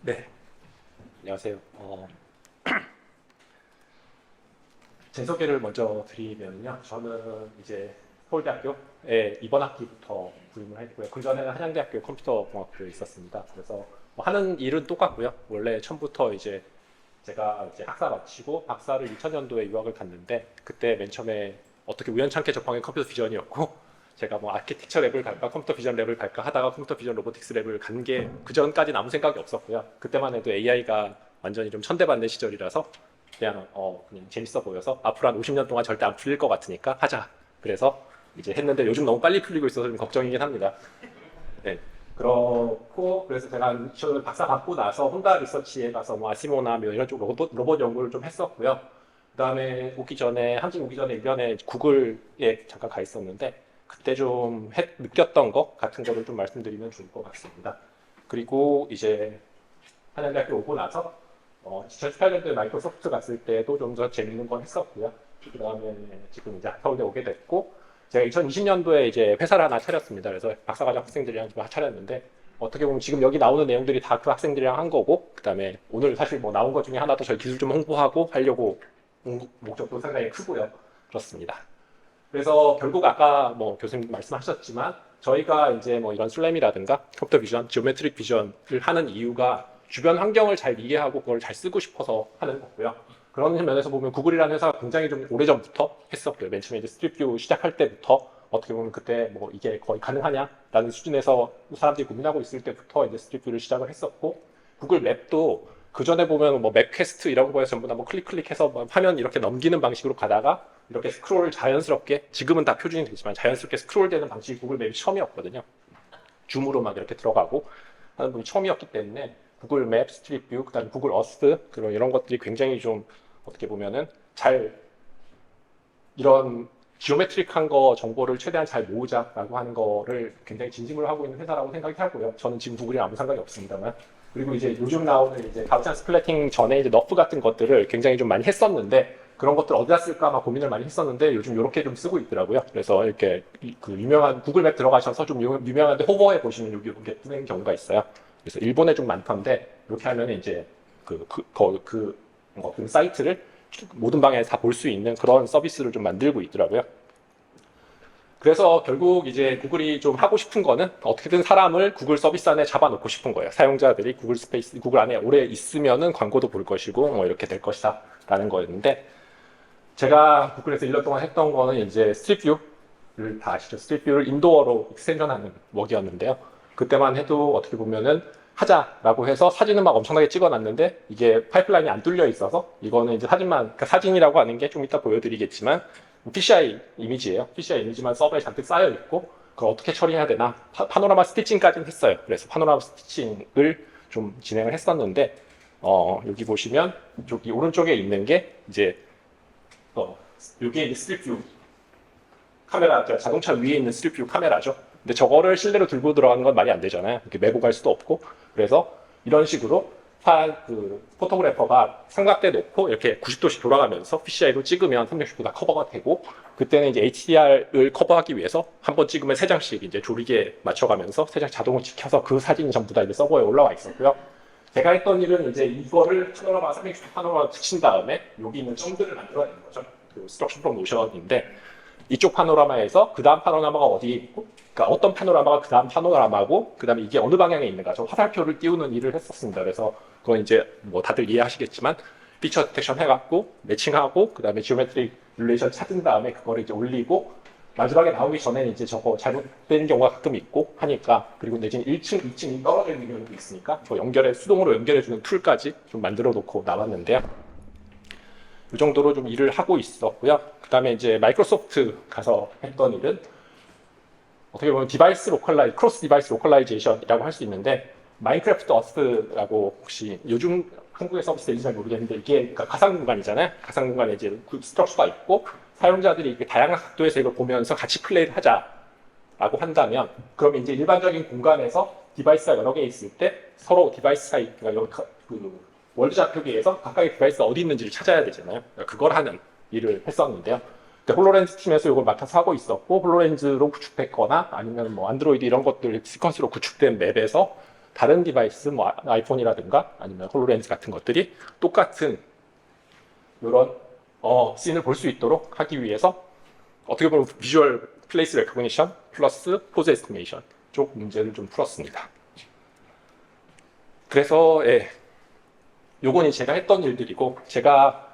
네, 안녕하세요. 제 소개를 먼저 드리면요. 저는 이제 서울대학교에 이번 학기부터 부임을 했고요. 그전에는 한양대학교 컴퓨터공학부에 있었습니다. 그래서 뭐 하는 일은 똑같고요. 원래 처음부터 이제 제가 이제 학사 마치고 박사를 2000년도에 유학을 갔는데 그때 맨 처음에 어떻게 우연찮게 접한 게 컴퓨터 비전이었고 제가 뭐 아키텍처 랩을 갈까 컴퓨터 비전 랩을 갈까 하다가 컴퓨터 비전 로보틱스 랩을 간 게 그전까지는 아무 생각이 없었고요. 그때만 해도 AI가 완전히 좀 천대받는 시절이라서 그냥 재밌어 보여서 앞으로 한 50년 동안 절대 안 풀릴 것 같으니까 하자. 그래서 이제 했는데 요즘 너무 빨리 풀리고 있어서 좀 걱정이긴 합니다. 네. 그렇고 그래서 제가 저 박사 받고 나서 혼다 리서치에 가서 뭐 아시모나 뭐 이런 쪽 로봇 연구를 좀 했었고요. 그다음에 한국 오기 전에 1년에 구글에 잠깐 가 있었는데 그때 좀 느꼈던 것 같은 거를 좀 말씀드리면 좋을 것 같습니다. 그리고 이제 한양대학교 오고 나서 2018년도에 마이크로소프트 갔을 때도 좀 더 재밌는 건 했었고요. 그다음에 지금 이제 서울대 오게 됐고 제가 2020년도에 이제 회사를 하나 차렸습니다. 그래서 박사과정 학생들이랑 좀 차렸는데 어떻게 보면 지금 여기 나오는 내용들이 다 그 학생들이랑 한 거고 그다음에 오늘 사실 뭐 나온 것 중에 하나도 저희 기술 좀 홍보하고 하려고 목적도 상당히 크고요. 그렇습니다. 그래서 결국 아까 뭐 교수님 말씀하셨지만 저희가 이제 뭐 이런 슬램이라든가 컴퓨터 비전, 지오메트릭 비전을 하는 이유가 주변 환경을 잘 이해하고 그걸 잘 쓰고 싶어서 하는 거고요. 그런 면에서 보면 구글이라는 회사가 굉장히 좀 오래전부터 했었고요. 맨 처음에 이제 스트립뷰 시작할 때부터 어떻게 보면 그때 뭐 이게 거의 가능하냐라는 수준에서 사람들이 고민하고 있을 때부터 이제 스트립뷰를 시작을 했었고 구글 맵도 그 전에 보면 뭐 맵 퀘스트 이런 거에서 전부 다 뭐 클릭해서 뭐 화면 이렇게 넘기는 방식으로 가다가 이렇게 스크롤 자연스럽게 지금은 다 표준이 되지만 자연스럽게 스크롤되는 방식이 구글 맵이 처음이었거든요. 줌으로 막 이렇게 들어가고 하는 분이 처음이었기 때문에 구글 맵, 스트릿 뷰, 그다음 구글 어스 그런 이런 것들이 굉장히 좀 어떻게 보면은 잘 이런 지오메트릭한 거 정보를 최대한 잘 모으자라고 하는 거를 굉장히 진심으로 하고 있는 회사라고 생각이 하고요. 저는 지금 구글이랑 아무 상관이 없습니다만. 그리고 이제 요즘 나오는 이제 가우찬 스플래팅 전에 이제 너프 같은 것들을 굉장히 좀 많이 했었는데 그런 것들 어디다 쓸까 막 고민을 많이 했었는데 요즘 이렇게 좀 쓰고 있더라고요. 그래서 이렇게 그 유명한 구글 맵 들어가셔서 좀 유명한데 호버해 보시면 여기 이렇게 뜨는 경우가 있어요. 그래서 일본에 좀 많던데 이렇게 하면 이제 그 사이트를 모든 방향에서 다 볼 수 있는 그런 서비스를 좀 만들고 있더라고요. 그래서 결국 이제 구글이 좀 하고 싶은 거는 어떻게든 사람을 구글 서비스 안에 잡아놓고 싶은 거예요. 사용자들이 구글 안에 오래 있으면은 광고도 볼 것이고 뭐 이렇게 될 것이다 라는 거였는데 제가 구글에서 1년 동안 했던 거는 이제 스트립뷰를 다 아시죠? 스트립뷰를 인도어로 익스텐션하는 웍이었는데요. 그때만 해도 어떻게 보면은 하자라고 해서 사진을 막 엄청나게 찍어놨는데 이게 파이프라인이 안 뚫려 있어서 이거는 이제 그러니까 사진이라고 하는 게 좀 이따 보여드리겠지만 PCI 이미지예요. PCI 이미지만 서버에 잔뜩 쌓여 있고 그걸 어떻게 처리해야 되나 파노라마 스티칭까지는 했어요. 그래서 파노라마 스티칭을 좀 진행을 했었는데 여기 보시면 여기 오른쪽에 있는 게 이제 이게 이제 스트립뷰 카메라, 자동차 위에 있는 스트립뷰 카메라죠. 근데 저거를 실내로 들고 들어가는 건 말이 안 되잖아요. 이렇게 메고 갈 수도 없고. 그래서 이런 식으로 포토그래퍼가 삼각대 놓고 이렇게 90도씩 돌아가면서 PCI로 찍으면 360도 다 커버가 되고 그때는 이제 HDR을 커버하기 위해서 한 번 찍으면 세 장씩 이제 조리개 맞춰가면서 세 장 자동으로 찍혀서 그 사진이 전부 다 이제 서버에 올라와 있었고요. 제가 했던 일은 이제 이거를 파노라마 360도 파노라마 붙인 다음에 여기 있는 점들을 만들어내는 거죠. 그 스트럭처 프롬 노션인데 이쪽 파노라마에서 그 다음 파노라마가 어디 있고 그러니까 어떤 파노라마가 그 다음 파노라마고 그 다음에 이게 어느 방향에 있는가 저 화살표를 띄우는 일을 했었습니다. 그래서 그건 이제 뭐 다들 이해하시겠지만 피처 디텍션 해갖고 매칭하고 그 다음에 지오메트릭 릴레이션 찾은 다음에 그거를 이제 올리고 마지막에 나오기 전에는 이제 저거 잘못된 경우가 가끔 있고 하니까 그리고 내지는 1층, 2층이 떨어져 있는 경우도 있으니까 저 수동으로 연결해주는 툴까지 좀 만들어 놓고 나왔는데요. 이 정도로 좀 일을 하고 있었고요. 그 다음에 이제 마이크로소프트 가서 했던 일은 어떻게 보면 크로스 디바이스 로컬라이제이션이라고 할 수 있는데 마인크래프트 어스라고 혹시 요즘 한국의 서비스인지 잘 모르겠는데 이게 그러니까 가상 공간이잖아요. 가상 공간에 이제 그 스트럭처가 있고 사용자들이 다양한 각도에서 이걸 보면서 같이 플레이를 하자라고 한다면 그러면 이제 일반적인 공간에서 디바이스가 여러 개 있을 때 서로 디바이스 사이 그러니까 월드 좌표기에서 각각의 디바이스가 어디 있는지를 찾아야 되잖아요. 그러니까 그걸 하는 일을 했었는데요. 홀로렌즈 팀에서 이걸 맡아서 하고 있었고 홀로렌즈로 구축됐거나 아니면 뭐 안드로이드 이런 것들 시퀀스로 구축된 맵에서 다른 디바이스, 뭐 아이폰이라든가 아니면 홀로렌즈 같은 것들이 똑같은 이런 씬을 볼 수 있도록 하기 위해서 어떻게 보면 비주얼 플레이스 레코그니션 플러스 포즈 에스티메이션 쪽 문제를 좀 풀었습니다. 그래서 요건 제가 했던 일들이고, 제가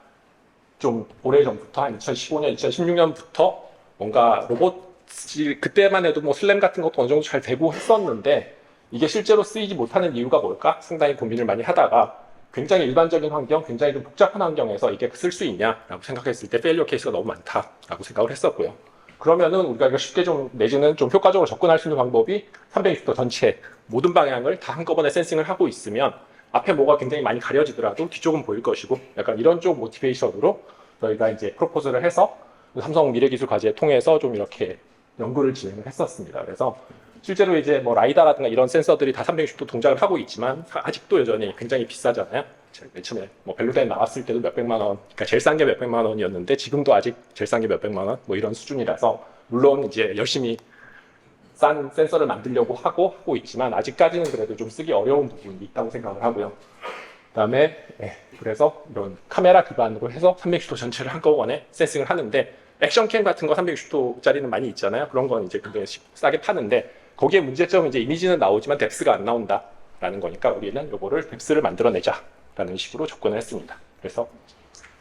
좀 오래전부터 한 2015년, 2016년부터 뭔가 로봇이 그때만 해도 뭐 슬램 같은 것도 어느 정도 잘 되고 했었는데 이게 실제로 쓰이지 못하는 이유가 뭘까? 상당히 고민을 많이 하다가 굉장히 일반적인 환경, 굉장히 좀 복잡한 환경에서 이게 쓸 수 있냐라고 생각했을 때 페일리어 케이스가 너무 많다라고 생각을 했었고요. 그러면은 우리가 이거 쉽게 좀 내지는 좀 효과적으로 접근할 수 있는 방법이 360도 전체 모든 방향을 다 한꺼번에 센싱을 하고 있으면 앞에 뭐가 굉장히 많이 가려지더라도 뒤쪽은 보일 것이고, 약간 이런 쪽 모티베이션으로 저희가 이제 프로포즈를 해서 삼성 미래기술과제에 통해서 좀 이렇게 연구를 진행을 했었습니다. 그래서 실제로 이제 뭐 라이다라든가 이런 센서들이 다 360도 동작을 하고 있지만 아직도 여전히 굉장히 비싸잖아요. 맨 처음에 뭐 벨루덴 나왔을 때도 몇백만 원, 그러니까 제일 싼 게 몇백만 원이었는데 지금도 아직 제일 싼 게 몇백만 원, 뭐 이런 수준이라서 물론 이제 열심히 싼 센서를 만들려고 하고 있지만 아직까지는 그래도 좀 쓰기 어려운 부분이 있다고 생각을 하고요. 그다음에 그래서 이런 카메라 기반으로 해서 360도 전체를 한꺼번에 센싱을 하는데, 액션캠 같은 거 360도짜리는 많이 있잖아요. 그런 건 이제 굉장히 싸게 파는데 거기에 문제점은 이제 이미지는 나오지만 뎁스가 안 나온다라는 거니까 우리는 요거를 뎁스를 만들어내자라는 식으로 접근을 했습니다. 그래서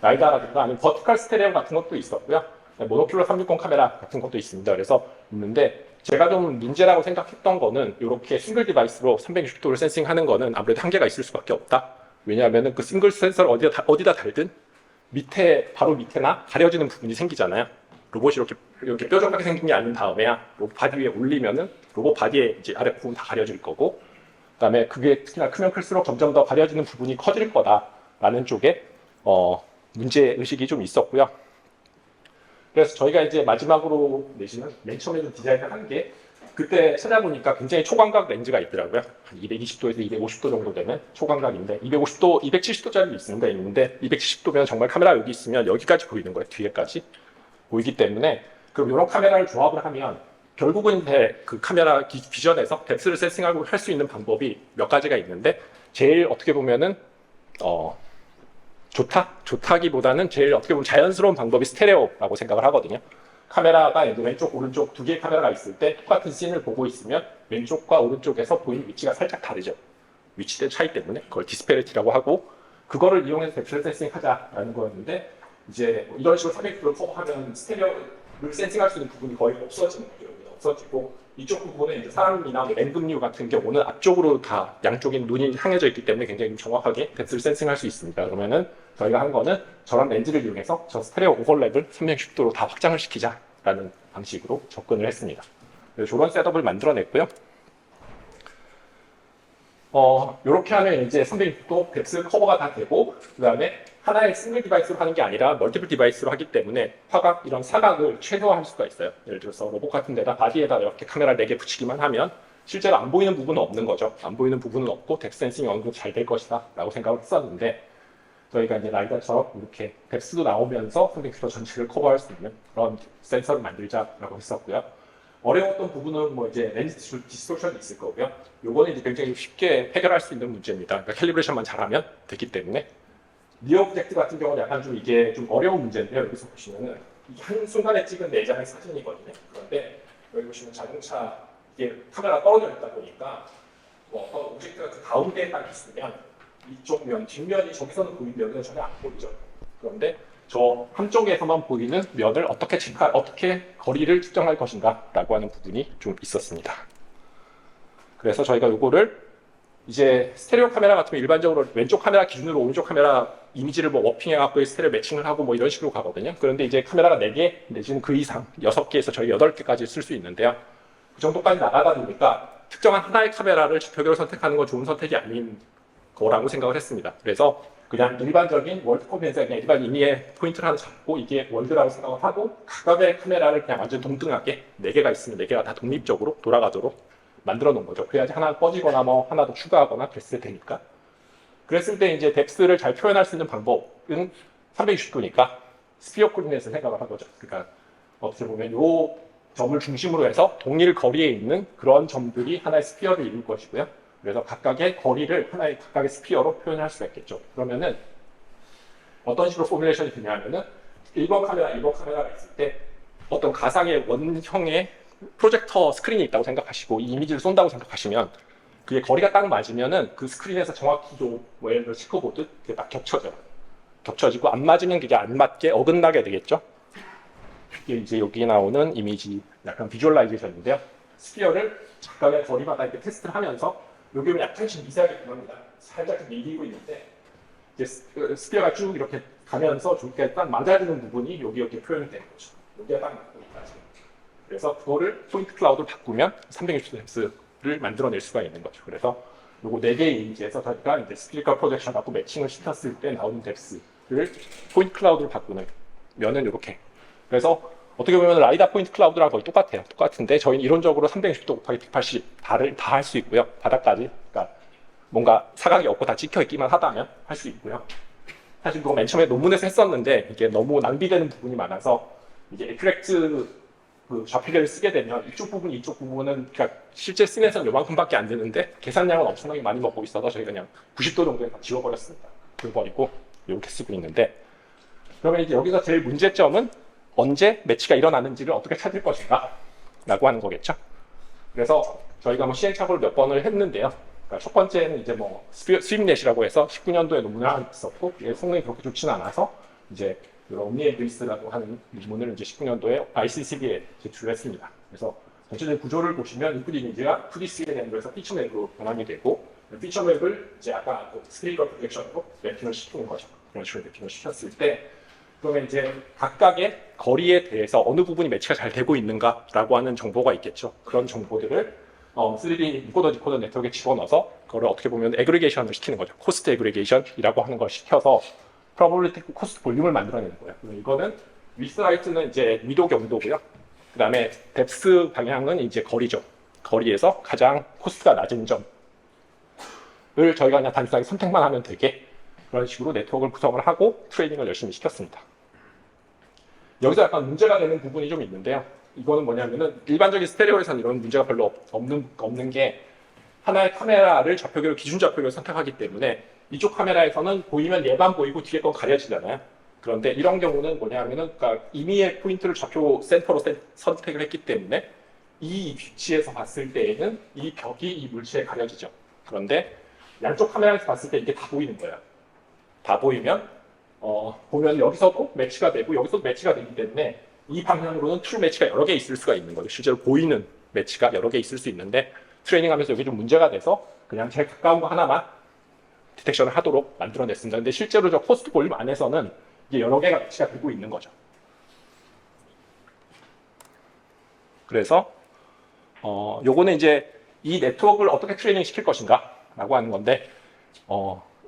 라이다라든가 아니면 버티컬 스테레오 같은 것도 있었고요. 모노큘러 360 카메라 같은 것도 있습니다. 그래서 있는데 제가 좀 문제라고 생각했던 거는 이렇게 싱글 디바이스로 360도를 센싱하는 거는 아무래도 한계가 있을 수밖에 없다. 왜냐하면 그 싱글 센서를 어디다 달든 밑에 바로 밑에나 가려지는 부분이 생기잖아요. 로봇이 이렇게 뾰족하게 생긴 게 아닌 다음에야 로봇 바디 위에 올리면은 로봇 바디에 이제 아래 부분 다 가려질 거고, 그다음에 그게 특히나 크면 클수록 점점 더 가려지는 부분이 커질 거다라는 쪽에 문제 의식이 좀 있었고요. 그래서 저희가 이제 마지막으로 내지는 맨 처음에 좀 디자인을 한 게, 그때 찾아보니까 굉장히 초광각 렌즈가 있더라고요. 한 220도에서 250도 정도 되면 초광각인데 250도, 270도짜리도 있는데 270도면 정말 카메라 여기 있으면 여기까지 보이는 거예요. 뒤에까지 보이기 때문에, 그럼 이런 카메라를 조합을 하면 결국은 그 카메라 비전에서 뎁스를 센싱하고 할 수 있는 방법이 몇 가지가 있는데, 제일 어떻게 보면은 좋다기보다는 제일 어떻게 보면 자연스러운 방법이 스테레오라고 생각을 하거든요. 카메라가 이제 왼쪽, 오른쪽 두 개의 카메라가 있을 때 똑같은 씬을 보고 있으면 왼쪽과 오른쪽에서 보이는 위치가 살짝 다르죠. 위치의 차이 때문에 그걸 디스페리티라고 하고, 그거를 이용해서 뎁스를 센싱하자라는 거였는데, 이제 이런 식으로 360도를 커버하면 스테레오를 센싱할 수 있는 부분이 거의 없어지는 거죠. 없어지고 이쪽 부분에 이제 사람이나 맹금류 같은 경우는 앞쪽으로 다 양쪽에 눈이 향해져 있기 때문에 굉장히 정확하게 뎁스를 센싱할 수 있습니다. 그러면은 저희가 한 거는 저런 렌즈를 이용해서 저 스테레오 오버랩을 360도로 다 확장을 시키자라는 방식으로 접근을 했습니다. 그래서 저런 셋업을 만들어냈고요. 이렇게 하면 이제 360도 뎁스 커버가 다 되고, 그 다음에 하나의 싱글 디바이스로 하는 게 아니라 멀티플 디바이스로 하기 때문에 화각, 이런 사각을 최소화할 수가 있어요. 예를 들어서 로봇 같은 데다 바디에다 이렇게 카메라를 4개 붙이기만 하면 실제로 안 보이는 부분은 없는 거죠. 안 보이는 부분은 없고 뎁스 센싱이 어느 정도 잘 될 것이다 라고 생각을 했었는데, 저희가 이제 라이다처럼 이렇게 뎁스도 나오면서 360도 전체를 커버할 수 있는 그런 센서를 만들자라고 했었고요. 어려웠던 부분은 뭐 이제 렌즈 디스토션이 있을 거고요. 요거는 이제 굉장히 쉽게 해결할 수 있는 문제입니다. 그러니까 캘리브레이션만 잘하면 되기 때문에. 리어 오브젝트 같은 경우는 약간 좀 이게 좀 어려운 문제인데요. 여기서 보시면은 한 순간에 찍은 4장의 사진이거든요. 그런데 여기 보시면 자동차 이게 카메라 떨어져 있다 보니까 뭐 어떤 오브젝트가 그 가운데에 딱 있으면 이쪽 면, 뒷면이 저기서는 보이면은 전혀 안 보이죠. 그런데 저 한쪽에서만 보이는 면을 어떻게 거리를 측정할 것인가라고 하는 부분이 좀 있었습니다. 그래서 저희가 이거를 이제 스테레오 카메라 같으면 일반적으로 왼쪽 카메라 기준으로 오른쪽 카메라 이미지를 뭐 워핑해갖고 스테레오 매칭을 하고 뭐 이런 식으로 가거든요. 그런데 이제 카메라가 4개 내지는 그 이상 6개에서 저희 8개까지 쓸 수 있는데요. 그 정도까지 나가다 보니까 특정한 하나의 카메라를 좌표계로 선택하는 건 좋은 선택이 아닌 거라고 생각을 했습니다. 그래서 그냥 일반적인 월드 컴퓨터에서 그냥 일반 임의의 포인트를 하나 잡고 이게 월드라고 생각을 하고, 각각의 카메라를 그냥 완전 동등하게 4개가 있으면 4개가 다 독립적으로 돌아가도록 만들어 놓은 거죠. 그래야지 하나 꺼지거나 뭐 하나 더 추가하거나 그랬을 테니까. 그랬을 때 이제 뎁스를 잘 표현할 수 있는 방법은 360도니까 스피어 코디네이트를 생각을 한 거죠. 그러니까 어떻게 보면 이 점을 중심으로 해서 동일 거리에 있는 그런 점들이 하나의 스피어를 이룰 것이고요. 그래서 각각의 거리를 하나의 각각의 스피어로 표현할 수가 있겠죠. 그러면은 어떤 식으로 포뮬레이션이 되냐면은 1번 카메라, 2번 카메라가 있을 때 어떤 가상의 원형의 프로젝터 스크린이 있다고 생각하시고 이 이미지를 쏜다고 생각하시면 그게 거리가 딱 맞으면은 그 스크린에서 정확히 좀 뭐 예를 들어 체커보드 그게 딱 겹쳐져요. 겹쳐지고 안 맞으면 그게 안 맞게 어긋나게 되겠죠. 이게 이제 여기 나오는 이미지 약간 비주얼라이제이션인데요. 스피어를 각각의 거리마다 이렇게 테스트를 하면서 여기는 약간씩 미세하게 변합니다. 살짝 밀리고 있는데 이제 스피어가 쭉 이렇게 가면서 이렇게 딱 맞아주는 부분이 여기 이렇게 표현이 되는 거죠. 여기가 딱 맞고 있다. 그래서 그거를 포인트 클라우드를 바꾸면 360도 뎁스를 만들어낼 수가 있는 거죠. 그래서 요거 4개의 이미지에서 저희가 이제 스피리컬 프로젝션 갖고 매칭을 시켰을 때 나오는 뎁스를 포인트 클라우드로 바꾸는 면은 이렇게. 그래서 어떻게 보면 라이다 포인트 클라우드랑 거의 똑같아요. 똑같은데 저희는 이론적으로 360도 곱하기 180 다를 다 할 수 있고요. 바닥까지. 그러니까 뭔가 사각이 없고 다 찍혀 있기만 하다면 할 수 있고요. 사실 그거 맨 처음에 논문에서 했었는데 이게 너무 낭비되는 부분이 많아서 이제 에큐렉트 그 좌표계를 쓰게 되면 이쪽 부분은 그러니까 실제 씬에서는 요만큼밖에 안 되는데 계산량은 엄청나게 많이 먹고 있어서 저희가 그냥 90도 정도에 다 지워버렸습니다. 지워버리고 이렇게 쓰고 있는데 그러면 이제 여기서 제일 문제점은 언제 매치가 일어나는지를 어떻게 찾을 것인가 라고 하는 거겠죠. 그래서 저희가 뭐 시행착오를 몇 번을 했는데요. 그러니까 첫 번째는 이제 뭐 스윕넷이라고 해서 19년도에 논문을 하나 있었고 이게 성능이 그렇게 좋지는 않아서 이제 옴니앤드리스라고 하는 논문을 이제 19년도에 ICCB에 제출을 했습니다. 그래서 전체적인 구조를 보시면 인풋 이미지가 2D CNN으로 피처맵으로 변환이 되고 피처맵을 이제 아까 스테이블 프로젝션으로 매핑을 시키는 거죠. 그런 식으로 매핑을 시켰을 때 그러면 이제 각각의 거리에 대해서 어느 부분이 매치가 잘 되고 있는가라고 하는 정보가 있겠죠. 그런 정보들을 3D 인코더 디코더 네트워크에 집어넣어서 그거를 어떻게 보면 에그리게이션을 시키는 거죠. 코스트 에그리게이션이라고 하는 걸 시켜서 프로버빌리티 코스트 볼륨을 만들어내는 거예요. 이거는 위스 하이트는 이제 위도 경도고요. 그 다음에 뎁스 방향은 이제 거리죠. 거리에서 가장 코스트가 낮은 점을 저희가 그냥 단순하게 선택만 하면 되게 그런 식으로 네트워크를 구성을 하고 트레이닝을 열심히 시켰습니다. 여기서 약간 문제가 되는 부분이 좀 있는데요. 이거는 뭐냐면은 일반적인 스테레오에서는 이런 문제가 별로 없는 게 하나의 카메라를 좌표계로 기준 좌표계로 선택하기 때문에 이쪽 카메라에서는 보이면 얘만 보이고 뒤에 건 가려지잖아요. 그런데 이런 경우는 뭐냐면은 그러니까 임의의 포인트를 좌표 센터로 선택을 했기 때문에 이 위치에서 봤을 때에는 이 벽이 이 물체에 가려지죠. 그런데 양쪽 카메라에서 봤을 때 이게 다 보이는 거예요. 다 보이면 보면 여기서도 매치가 되고 여기서도 매치가 되기 때문에 이 방향으로는 툴 매치가 여러 개 있을 수가 있는 거죠. 실제로 보이는 매치가 여러 개 있을 수 있는데 트레이닝하면서 여기 좀 문제가 돼서 그냥 제일 가까운 거 하나만 디텍션을 하도록 만들어냈습니다. 근데 실제로 저 코스트 볼륨 안에서는 이게 여러 개가 매치가 되고 있는 거죠. 그래서 요거는 이제 이 네트워크를 어떻게 트레이닝 시킬 것인가 라고 하는 건데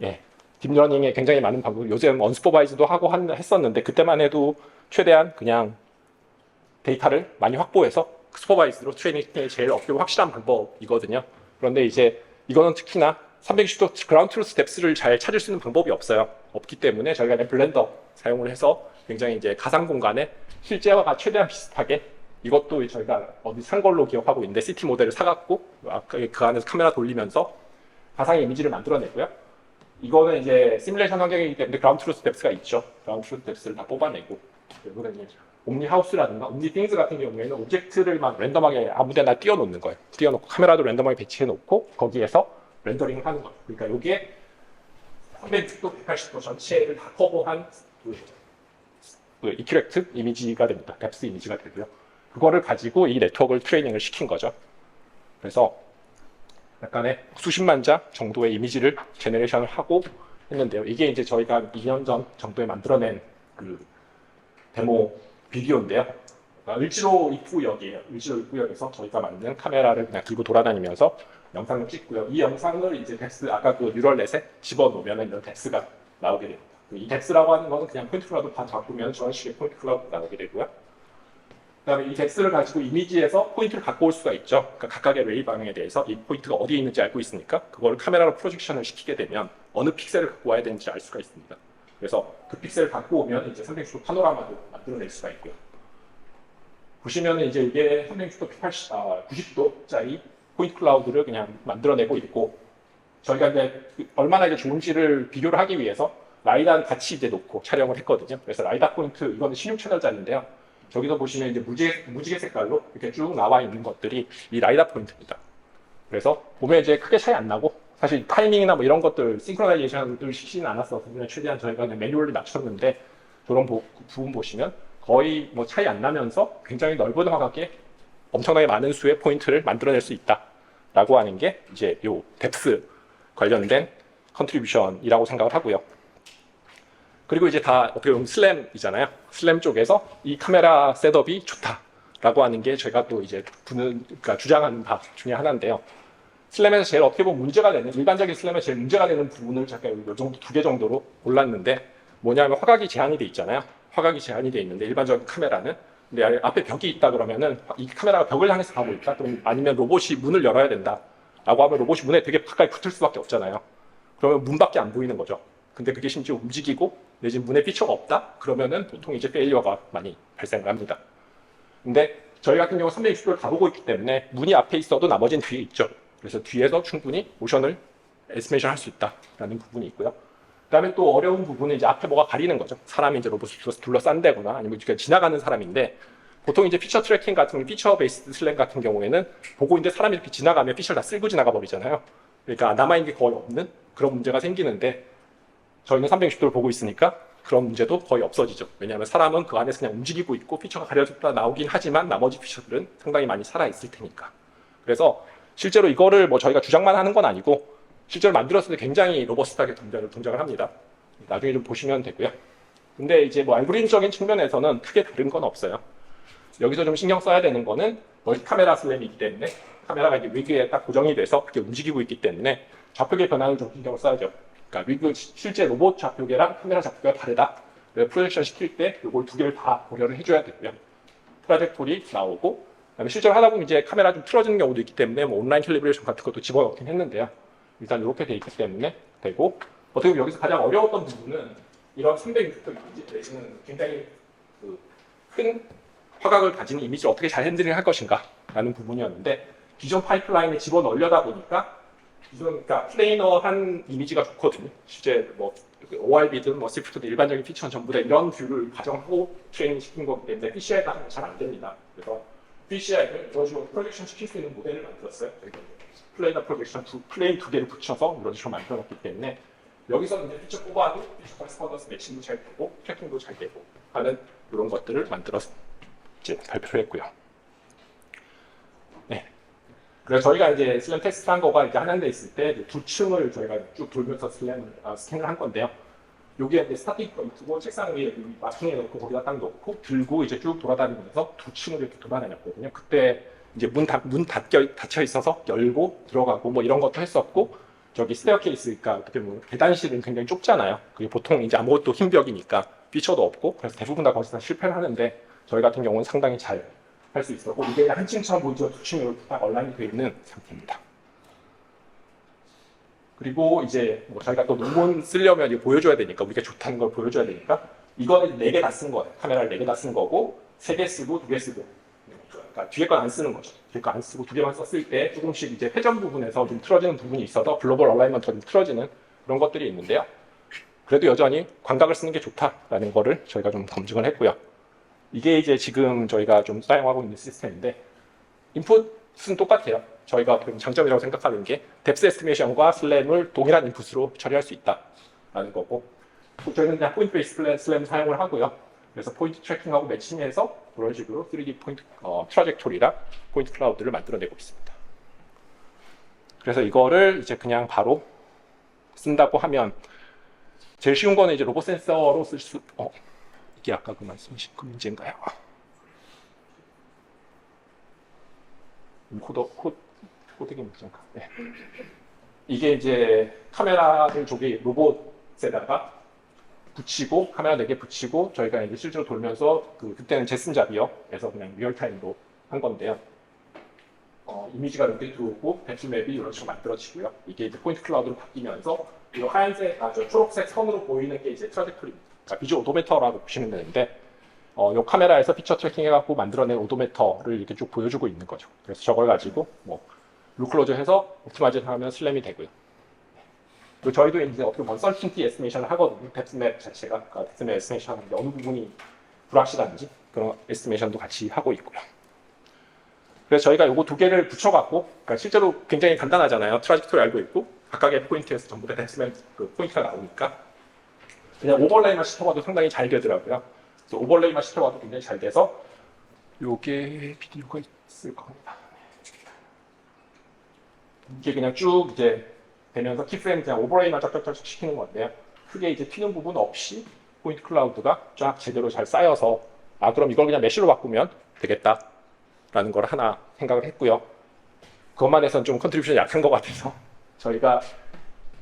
예. 딥러닝에 굉장히 많은 방법, 요즘 언스포바이즈도 하고 했었는데 그때만 해도 최대한 그냥 데이터를 많이 확보해서 슈퍼바이즈로 트레이닝이 제일 어렵고 확실한 방법이거든요. 그런데 이제 이거는 특히나 360도 그라운드 트루스 뎁스를 잘 찾을 수 있는 방법이 없어요. 없기 때문에 저희가 그냥 블렌더 사용을 해서 굉장히 이제 가상 공간에 실제와 최대한 비슷하게 이것도 저희가 어디 산 걸로 기억하고 있는데 CT 모델을 사갖고 그 안에서 카메라 돌리면서 가상의 이미지를 만들어내고요. 이거는 이제 시뮬레이션 환경이기 때문에 그라운드 트루스 뎁스가 있죠. 그라운드 트루스 뎁스를 다 뽑아내고 그리고 이제 옴니 하우스라든가 옴니 띵스 같은 경우에는 오브젝트를 막 랜덤하게 아무데나 띄워놓는 거예요. 띄워놓고 카메라도 랜덤하게 배치해놓고 거기에서 렌더링을 하는 거예요. 그러니까 이게 360도, 180도 전체를 다 커버한 그 이큐렉트 이미지가 됩니다. 뎁스 이미지가 되고요. 그거를 가지고 이 네트워크를 트레이닝을 시킨 거죠. 그래서 약간의 수십만 자 정도의 이미지를 제너레이션을 하고 했는데요. 이게 이제 저희가 2년 전 정도에 만들어낸 그 데모 비디오인데요. 그러니까 을지로 입구역이에요. 을지로 입구역에서 저희가 만든 카메라를 그냥 들고 돌아다니면서 영상을 찍고요. 이 영상을 이제 뎁스, 아까 그 뉴럴넷에 집어넣으면 이런 뎁스가 나오게 됩니다. 이 뎁스라고 하는 것은 그냥 포인트 클라우드 다 바꾸면 저런 식의 포인트 클라우드가 나오게 되고요. 그 다음에 이 뎁스를 가지고 이미지에서 포인트를 갖고 올 수가 있죠. 그러니까 각각의 레이 방향에 대해서 이 포인트가 어디에 있는지 알고 있으니까 그거를 카메라로 프로젝션을 시키게 되면 어느 픽셀을 갖고 와야 되는지 알 수가 있습니다. 그래서 그 픽셀을 갖고 오면 이제 360도 파노라마도 만들어낼 수가 있고요. 보시면은 이제 이게 360도 90도짜리 포인트 클라우드를 그냥 만들어내고 있고 저희가 이제 얼마나 이제 좋은지를 비교를 하기 위해서 라이다 같이 이제 놓고 촬영을 했거든요. 그래서 라이다 포인트, 이거는 16채널짜리인데요. 저기서 보시면 이제 무지개 색깔로 이렇게 쭉 나와 있는 것들이 이 라이다 포인트입니다. 그래서 보면 이제 크게 차이 안 나고, 사실 타이밍이나 뭐 이런 것들 싱크로나이제이션을 시키진 않았어서 그냥 최대한 저희가 그냥 매뉴얼리 맞췄는데, 저런 부분 보시면 거의 뭐 차이 안 나면서 굉장히 넓은 화각에 엄청나게 많은 수의 포인트를 만들어낼 수 있다라고 하는 게 이제 요 뎁스 관련된 컨트리뷰션이라고 생각을 하고요. 그리고 이제 다 어떻게 보면 슬램이잖아요. 슬램 쪽에서 이 카메라 셋업이 좋다라고 하는 게 제가 또 이제 그러니까 주장하는 바 중에 하나인데요. 슬램에서 제일 어떻게 보면 문제가 되는, 일반적인 슬램에서 제일 문제가 되는 부분을 제가 요 정도 2개 정도로 골랐는데, 뭐냐면 화각이 제한이 돼 있잖아요. 화각이 제한이 돼 있는데 일반적인 카메라는, 근데 앞에 벽이 있다 그러면은 이 카메라가 벽을 향해서 가고 있다, 그럼 아니면 로봇이 문을 열어야 된다 라고 하면 로봇이 문에 되게 가까이 붙을 수밖에 없잖아요. 그러면 문밖에 안 보이는 거죠. 근데 그게 심지어 움직이고 내지 문에 피처가 없다 그러면은 보통 이제 페일리어가 많이 발생을 합니다. 근데 저희 같은 경우 360도를 다 보고 있기 때문에 문이 앞에 있어도 나머지는 뒤에 있죠. 그래서 뒤에서 충분히 모션을 에스티메이션 할 수 있다라는 부분이 있고요. 그 다음에 또 어려운 부분은 이제 앞에 뭐가 가리는 거죠. 사람이 이제 로봇을 둘러싼다거나 아니면 지나가는 사람인데, 보통 이제 피처 트래킹 같은, 피처 베이스드 슬램 같은 경우에는 보고 있는데 사람이 이렇게 지나가면 피처를 다 쓸고 지나가 버리잖아요. 그러니까 남아있는 게 거의 없는 그런 문제가 생기는데, 저희는 360도를 보고 있으니까 그런 문제도 거의 없어지죠. 왜냐하면 사람은 그 안에서 그냥 움직이고 있고 피처가 가려졌다 나오긴 하지만 나머지 피처들은 상당히 많이 살아있을 테니까. 그래서 실제로 이거를 뭐 저희가 주장만 하는 건 아니고 실제로 만들었을 때 굉장히 로버스트하게 동작을 합니다. 나중에 좀 보시면 되고요. 근데 이제 뭐 알고리즘적인 측면에서는 크게 다른 건 없어요. 여기서 좀 신경 써야 되는 거는 멀티 카메라 슬램이기 때문에 카메라가 이제 위그에 딱 고정이 돼서 그렇게 움직이고 있기 때문에 좌표계 변화를 좀 신경을 써야죠. 그러니까 위그, 실제 로봇 좌표계랑 카메라 좌표계가 다르다. 프로젝션 시킬 때 이걸 2개를 다 고려를 해줘야 되고요. 트라젝토리 나오고, 그다음에 실제로 하다 보면 이제 카메라 좀 틀어지는 경우도 있기 때문에 뭐 온라인 캘리브레이션 같은 것도 집어넣긴 했는데요. 일단 이렇게 돼 있기 때문에 되고, 어떻게 보면 여기서 가장 어려웠던 부분은 이런 360도 이미지 내지는 굉장히 큰 화각을 가진 이미지를 어떻게 잘 핸들링 할 것인가 라는 부분이었는데, 기존 파이프라인에 집어넣으려다 보니까 기존, 그러니까 플레이너한 이미지가 좋거든요. 실제 뭐 ORB든 뭐 스위프트든 일반적인 피처는 전부 다 이런 뷰를 가정하고 트레이닝 시킨 거기 때문에 PCI가 잘 안 됩니다. 그래서 PCI를 이런 식으로 프로젝션 시킬 수 있는 모델을 만들었어요. 플레이너 프로젝션 플레인 2개를 붙여서 이런 식으로 만들어놨기 때문에 여기서 이제 피처 뽑아도 피처 커스퍼던스 매칭도 잘 되고 트래킹도 잘 되고 하는 이런 것들을 만들어서 이제 발표를 했고요. 네. 그래서 저희가 이제 슬램 테스트 한 거가 이제 한양대 있을 때 두 층을 저희가 쭉 돌면서 스캔을 한 건데요. 여기에 이제 스타팅 포인트고 책상 위에 마킹해 놓고 거기다 딱 놓고 들고 이제 쭉 돌아다니면서 두 층을 이렇게 돌아다녔거든요. 그때 이제 문 닫혀 있어서 열고 들어가고 뭐 이런 것도 했었고, 저기 스테어케이스, 그러니까 어떻게 보면 계단실은 굉장히 좁잖아요. 그게 보통 이제 아무것도 흰 벽이니까 피처도 없고, 그래서 대부분 다 거기서 실패를 하는데 저희 같은 경우는 상당히 잘 할 수 있었고, 이게 한 층처럼 보이죠. 두 층으로 딱 얼라인이 되어 있는 상태입니다. 그리고 이제 뭐 저희가 또 논문 쓰려면 이제 보여줘야 되니까, 우리가 좋다는 걸 보여줘야 되니까, 이거는 4개 다 쓴 거예요. 카메라를 4개 다 쓴 거고, 3개 쓰고 2개 쓰고. 그러니까 뒤에 건 안 쓰는 거죠. 뒤에 거 안 쓰고 2개만 썼을 때 조금씩 이제 회전 부분에서 좀 틀어지는 부분이 있어서 글로벌 얼라인먼트가 좀 틀어지는 그런 것들이 있는데요. 그래도 여전히 광각을 쓰는 게 좋다라는 거를 저희가 좀 검증을 했고요. 이게 이제 지금 저희가 좀 사용하고 있는 시스템인데, 인풋은 똑같아요. 저희가 장점이라고 생각하는 게 뎁스 에스티메이션과 슬램을 동일한 인풋으로 처리할 수 있다라는 거고, 저희는 그냥 포인트 베이스 슬램 사용을 하고요. 그래서 포인트 트래킹하고 매칭해서 그런 식으로 3D 포인트 트라젝토리랑 포인트 클라우드를 만들어내고 있습니다. 그래서 이거를 이제 그냥 바로 쓴다고 하면 제일 쉬운 거는 이제 로봇 센서로 쓸 수, 이게 아까 그 말씀하신 그 문제인가요? 코딩이 문제인가? 네. 이게 이제 카메라를 저기 로봇에다가 붙이고, 카메라 4개 붙이고, 저희가 이제 실제로 돌면서 그때는 제슨잡이어에서 그냥 리얼타임으로 한 건데요. 이미지가 이렇게 들어오고 배틀맵이 이런 식으로 만들어지고요. 이게 이제 포인트 클라우드로 바뀌면서 이 하얀색, 초록색 선으로 보이는 게 이제 트라젝토리입니다. 그러니까 비주얼 오도메터라고 보시면 되는데, 이 카메라에서 피처 트래킹 해갖고 만들어낸 오도메터를 이렇게 쭉 보여주고 있는 거죠. 그래서 저걸 가지고 뭐 루클로저 해서 옵티마이제이션 하면 슬램이 되고요. 그리고 저희도 이제 어떻게 보면 썰틴티 에스티메이션을 하거든요. 뎁스맵 자체가, 그러니까 뎁스맵 에스티메이션 하는데 어느 부분이 불확실한지 그런 에스티메이션도 같이 하고 있고요. 그래서 저희가 요거 두 개를 붙여갖고, 그러니까 실제로 굉장히 간단하잖아요. 트라젝토리 알고 있고, 각각의 포인트에서 전부 다 뎁스맵 그 포인트가 나오니까 그냥 오버레이만 시켜봐도 상당히 잘 되더라고요. 그래서 오버레이만 시켜봐도 굉장히 잘 돼서 요게 비디오가 있을 겁니다. 이게 그냥 쭉 이제 되면서 키프레임 그냥 오버레이만 쫙쫙쫙 시키는 건데요. 크게 이제 튀는 부분 없이 포인트 클라우드가 쫙 제대로 잘 쌓여서 아 그럼 이걸 그냥 메쉬로 바꾸면 되겠다라는 걸 하나 생각을 했고요. 그것만 해서는 좀 컨트리뷰션이 약한 것 같아서 저희가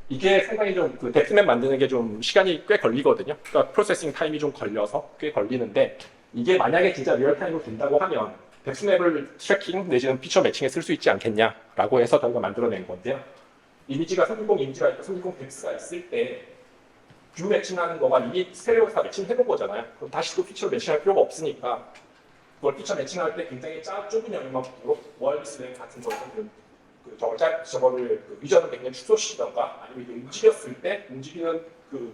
이게 상당히 좀 그 뎁스맵 만드는 게 좀 시간이 꽤 걸리거든요. 그러니까 프로세싱 타임이 좀 걸려서 꽤 걸리는데 이게 만약에 진짜 리얼타임으로 된다고 하면 뎁스맵을 트래킹 내지는 피처 매칭에 쓸 수 있지 않겠냐라고 해서 저희가 만들어낸 건데요. 이미지가 360 이미지가 있고 360 뎁스가 있을 때 뷰 매칭하는 거가 이미 스테레오에서 다 매칭해놓은 거잖아요. 그럼 다시 또 피처로 매칭할 필요가 없으니까 그걸 피처 매칭할 때 굉장히 좁은 영역만 보도록 월비스 랭 같은 거는 저거를 그 위전을 굉장히 축소시키던가 아니면 이게 움직였을 때 움직이는 그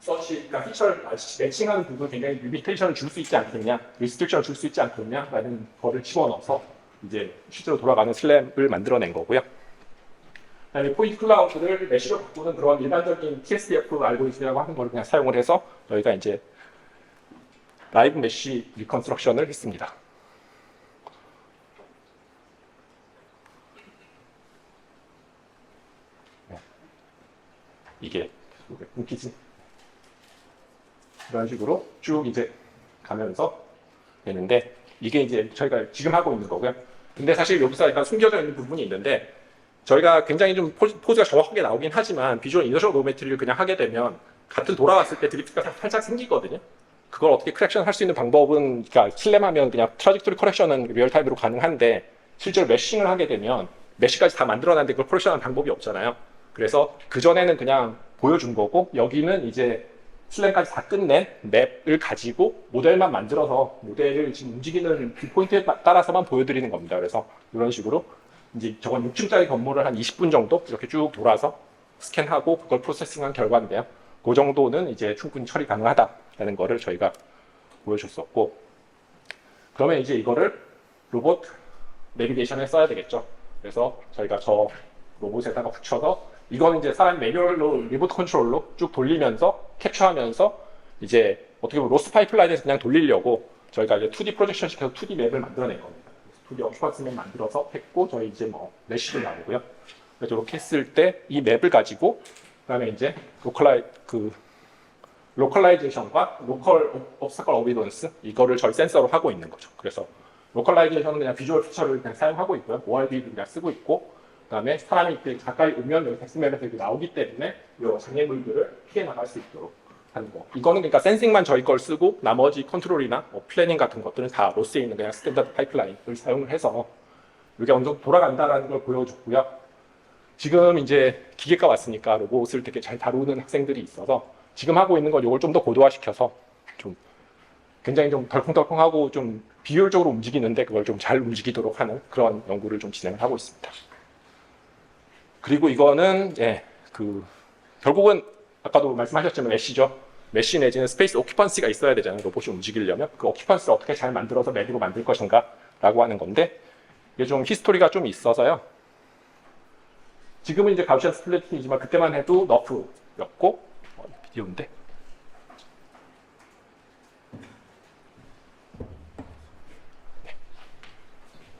서치, 그러니까 피처를 매칭하는 부분 굉장히 리미테이션을 줄 수 있지 않겠냐, 리스트릭션을 줄 수 있지 않겠냐라는 거를 집어넣어서 이제 실제로 돌아가는 슬램을 만들어낸 거고요. 그다음에 포인트 클라우드를 메쉬로 바꾸는 그런 일반적인 TSDF 알고리즘이라고 하는 걸 그냥 사용을 해서 저희가 이제 라이브 메쉬 리컨스트럭션을 했습니다. 이게 웃기지? 이런 식으로 쭉 이제 가면서 되는데 이게 이제 저희가 지금 하고 있는 거고요. 근데 사실 여기서 약간 숨겨져 있는 부분이 있는데 저희가 굉장히 좀 포즈가 정확하게 나오긴 하지만 비주얼 이너셜 노메트리를 그냥 하게 되면 같은 돌아왔을 때 드리프트가 살짝 생기거든요. 그걸 어떻게 크랙션 할 수 있는 방법은 그러니까 슬램하면 그냥 트라젝토리 커렉션은 리얼타임으로 가능한데 실제로 메싱을 하게 되면 메시까지 다 만들어놨는데 그걸 커렉션하는 방법이 없잖아요. 그래서 그전에는 그냥 보여준 거고 여기는 이제 슬램까지 다 끝낸 맵을 가지고 모델만 만들어서 모델을 지금 움직이는 그 포인트에 따라서만 보여드리는 겁니다. 그래서 이런 식으로 이제 저건 6층짜리 건물을 한 20분 정도 이렇게 쭉 돌아서 스캔하고 그걸 프로세싱한 결과인데요. 그 정도는 이제 충분히 처리 가능하다라는 거를 저희가 보여줬었고 그러면 이제 이거를 로봇 내비게이션에 써야 되겠죠. 그래서 저희가 저 로봇에다가 붙여서 이거는 이제 사람 매뉴얼로 리모트 컨트롤로 쭉 돌리면서 캡처하면서 이제 어떻게 보면 로스 파이프라인에서 그냥 돌리려고 저희가 이제 2D 프로젝션 시켜서 2D 맵을 만들어낸 겁니다. 2D 어큐펀스 맵 만들어서 했고 저희 이제 뭐 메쉬도 나오고요. 그래서 이렇게 했을 때 이 맵을 가지고 그다음에 이제 로컬라이제이션과 로컬 옵스터클 어비던스 이거를 저희 센서로 하고 있는 거죠. 그래서 로컬라이제이션은 그냥 비주얼 피처를 그냥 사용하고 있고요. ORD를 그냥 쓰고 있고 그다음에 사람이 가까이 오면 여기 텍스맵에서 이렇게 나오기 때문에 이 장애물들을 피해 나갈 수 있도록 하는 거. 이거는 그러니까 센싱만 저희 걸 쓰고 나머지 컨트롤이나 뭐 플래닝 같은 것들은 다 로스에 있는 그냥 스탠다드 파이프라인을 사용을 해서 이게 어느 정도 돌아간다는 걸 보여줬고요. 지금 이제 기계가 왔으니까 로봇을 되게 잘 다루는 학생들이 있어서 지금 하고 있는 건 이걸 좀 더 고도화시켜서 좀 굉장히 좀 덜컹덜컹하고 좀 비효율적으로 움직이는데 그걸 좀 잘 움직이도록 하는 그런 연구를 좀 진행을 하고 있습니다. 그리고 이거는 결국은 아까도 말씀하셨지만 메쉬죠. 메쉬 내지는 스페이스 오큐펀시가 있어야 되잖아요. 로봇이 움직이려면 그 오큐펀시를 어떻게 잘 만들어서 맵으로 만들 것인가 라고 하는 건데 이게 좀 히스토리가 좀 있어서요. 지금은 이제 가우시안 스플리팅이지만 그때만 해도 너프였고 비디오인데